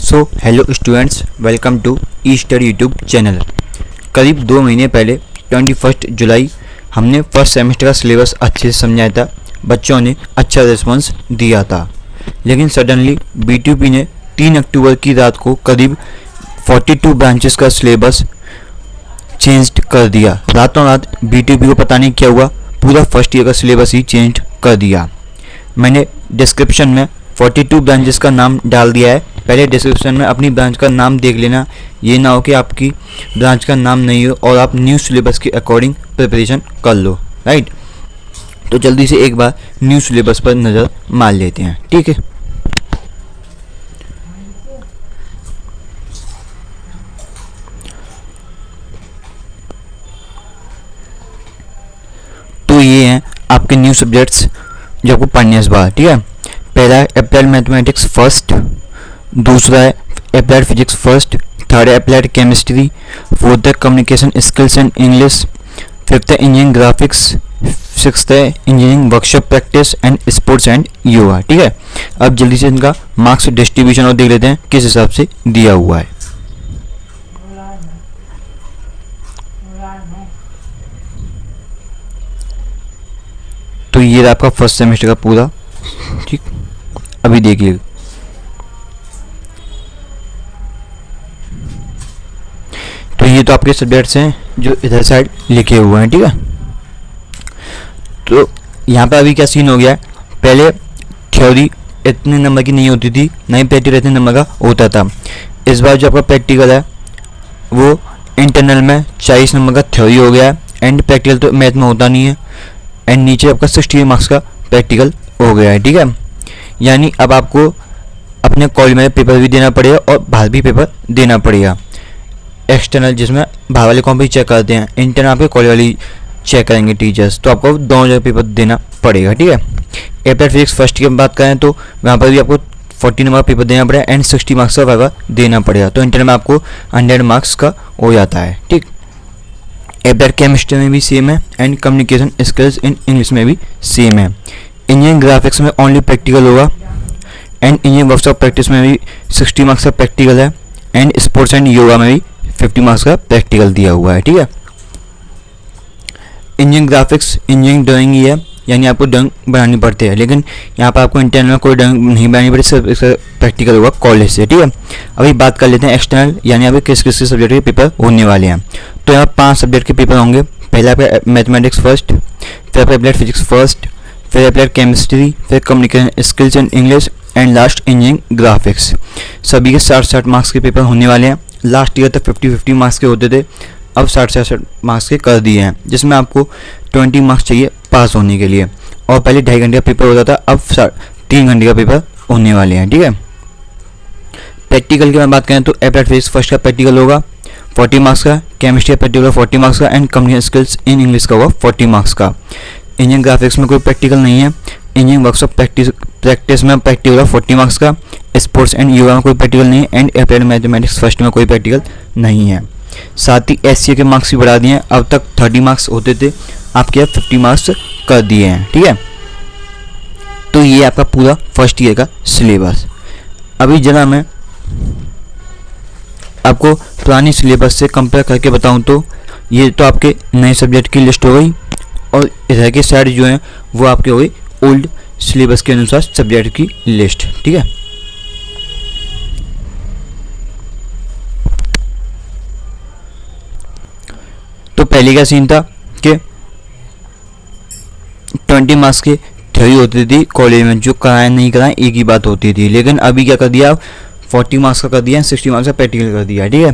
So hello students, welcome to E study YouTube channel. करीब 2 महीने पहले 21 जुलाई हमने फर्स्ट सेमेस्टर का सिलेबस अच्छे से समझाया था। बच्चों ने अच्छा रिस्पांस दिया था, लेकिन सडनली BTUP ने 3 अक्टूबर की रात को करीब 42 ब्रांचेस का सिलेबस चेंज कर दिया। रातों रात BTUP को पता नहीं क्या हुआ, पूरा फर्स्ट ईयर का सिलेबस ही चेंज कर दिया। मैंने डिस्क्रिप्शन में 42 ब्रांचेस का नाम डाल दिया है। पहले डिस्क्रिप्शन में अपनी ब्रांच का नाम देख लेना, ये ना हो कि आपकी ब्रांच का नाम नहीं हो और आप न्यू सिलेबस के अकॉर्डिंग प्रिपरेशन कर लो, राइट। तो जल्दी से एक बार न्यू सिलेबस पर नज़र मार लेते हैं, ठीक है। तो ये हैं आपके न्यू सब्जेक्ट्स जो आपको पढ़ने इस बार, ठीक है। पहला है अप्लाइड मैथमेटिक्स फर्स्ट, दूसरा है अप्लाइड फिजिक्स फर्स्ट, थर्ड है अप्लाइड केमिस्ट्री, फोर्थ है communication skills and English, fifth है इंजीनियरिंग ग्राफिक्स, सिक्स्थ है engineering workshop practice and sports and yoga, ठीक है। अब जल्दी से इनका मार्क्स डिस्ट्रीब्यूशन और देख लेते हैं किस हिसाब से दिया हुआ है। तो ये रहा आपका फर्स्ट सेमेस्टर का पूरा, ठीक। अभी देखिए, तो ये तो आपके सब्जेक्ट्स हैं जो इधर साइड लिखे हुए हैं, ठीक है। तो यहाँ पर अभी क्या सीन हो गया है, पहले थ्योरी इतने नंबर की नहीं होती थी, नहीं प्रैक्टिकल इतने नंबर का होता था। इस बार जो आपका प्रैक्टिकल है वो इंटरनल में 40 नंबर का थ्योरी हो गया है, एंड प्रैक्टिकल तो मैथ में होता नहीं है, एंड नीचे आपका 60 मार्क्स का प्रैक्टिकल हो गया है, ठीक है। यानी अब आपको अपने कॉलेज में पेपर भी देना पड़ेगा और बाहर भी पेपर देना पड़ेगा। एक्सटर्नल जिसमें बाहर वाले कॉम भी चेक करते हैं, इंटरनल आपके कॉलेज वाली चेक करेंगे टीचर्स, तो आपको दोनों जगह पेपर देना पड़ेगा, ठीक है। अप्लाइड फिजिक्स फर्स्ट की बात करें तो वहाँ पर भी आपको 40 नंबर का पेपर देना पड़ेगा एंड 60 मार्क्स का पेपर देना पड़ेगा, तो इंटरनल में आपको 100 मार्क्स का हो जाता है, ठीक। अप्लाइड केमिस्ट्री में भी सेम है and communication skills in English में भी सेम है। इंजीनियरिंग ग्राफिक्स में ओनली प्रैक्टिकल होगा एंड इंजीनियरिंग वर्कशॉप प्रैक्टिस में भी 60 मार्क्स का प्रैक्टिकल है एंड स्पोर्ट्स एंड योगा में भी 50 मार्क्स का प्रैक्टिकल दिया हुआ है, ठीक है। इंजीनियरिंग ग्राफिक्स इंजीनियरिंग ड्राइंग ही है, यानी आपको ड्राइंग बनानी पड़ती है, लेकिन यहाँ पर आपको इंटरनल में कोई ड्राइंग नहीं बनानी पड़ती, सिर्फ इसका प्रैक्टिकल होगा कॉलेज से, ठीक है। अभी बात कर लेते हैं एक्सटर्नल, यानी अभी किस किस सब्जेक्ट के पेपर होने वाले हैं। तो यहाँ 5 सब्जेक्ट के पेपर होंगे। पहला आपका मैथमेटिक्स फर्स्ट, फिर आपका अप्लाइड फिजिक्स फर्स्ट, फिर अप्लाइड केमिस्ट्री, फिर communication skills and English and last engineering graphics. सभी के 60-60 मार्क्स के पेपर होने वाले हैं। लास्ट ईयर तक 50-50 मार्क्स के होते थे, अब 60-60 मार्क्स के कर दिए हैं, जिसमें आपको 20 मार्क्स चाहिए पास होने के लिए, और पहले 2.5 घंटे का पेपर होता था, अब 3 घंटे का पेपर होने वाले हैं, ठीक है। प्रैक्टिकल की मैं बात करें तो अप्लाइड फिजिक्स फर्स्ट का प्रैक्टिकल होगा 40 मार्क्स का, केमिस्ट्री का प्रैक्टिकल 40 मार्क्स का and communication skills in English का होगा 40 मार्क्स का। इंजीनियरिंग ग्राफिक्स में कोई प्रैक्टिकल नहीं है। इंजीनियरिंग वर्कशॉप प्रैक्टिस में प्रैक्टिकल होगा 40 मार्क्स का, स्पोर्ट्स एंड योगा में कोई प्रैक्टिकल नहीं है एंड अप्लाइड मैथमेटिक्स फर्स्ट में कोई प्रैक्टिकल नहीं है। साथ ही SCA के मार्क्स भी बढ़ा दिए हैं, अब तक 30 मार्क्स होते थे, आपके 50 मार्क्स कर दिए हैं, ठीक है। तो ये आपका पूरा फर्स्ट ईयर का सिलेबस। अभी जरा मैं आपको पुरानी सिलेबस से कंपेयर करके बताऊं तो ये तो आपके नए सब्जेक्ट की लिस्ट हो गई, और इधर के साइड जो है वो आपके हो गई ओल्ड सिलेबस के अनुसार सब्जेक्ट की लिस्ट, ठीक है। तो पहले का सीन था कि 20 मार्क्स की थ्योरी होती थी कॉलेज में, जो कराएं नहीं कराएं एक ही बात होती थी, लेकिन अभी क्या कर दिया, 40 मार्क्स का कर दिया, 60 मार्क्स का प्रैक्टिकल कर दिया, ठीक है।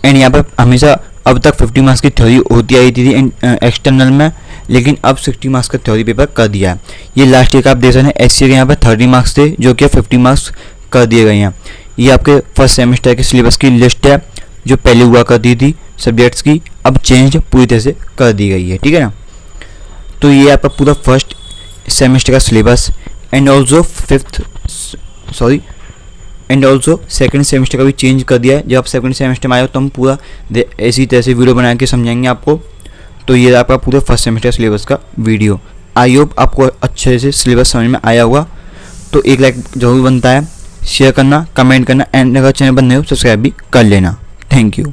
एंड यहाँ पर हमेशा अब तक 50 मार्क्स की थ्योरी होती आई थी एक्सटर्नल में, लेकिन अब 60 मार्क्स का थ्योरी पेपर कर दिया है। ये लास्ट ईयर का आप देख सकते हैं, SCA के यहाँ पर 30 मार्क्स थे जो कि 50 मार्क्स कर दिए गए हैं। ये आपके फर्स्ट सेमेस्टर के सिलेबस की लिस्ट है, जो पहले हुआ करती थी सब्जेक्ट्स की, अब चेंज पूरी तरह से कर दी गई है, ठीक है ना। तो ये आपका पूरा फर्स्ट सेमेस्टर का syllabus and also second semester का भी चेंज कर दिया है। जब आप सेकंड सेमेस्टर में आए हो तो हम पूरा इसी तरह से वीडियो बना के समझाएंगे आपको। तो ये आपका पूरा फर्स्ट सेमेस्टर सिलेबस का वीडियो। आई होप आपको अच्छे से सिलेबस समझ में आया होगा। तो 1 लाइक जरूर बनता है शेयर करना, कमेंट करना एंड अगर चैनल पर नए हो सब्सक्राइब भी कर लेना। Thank you.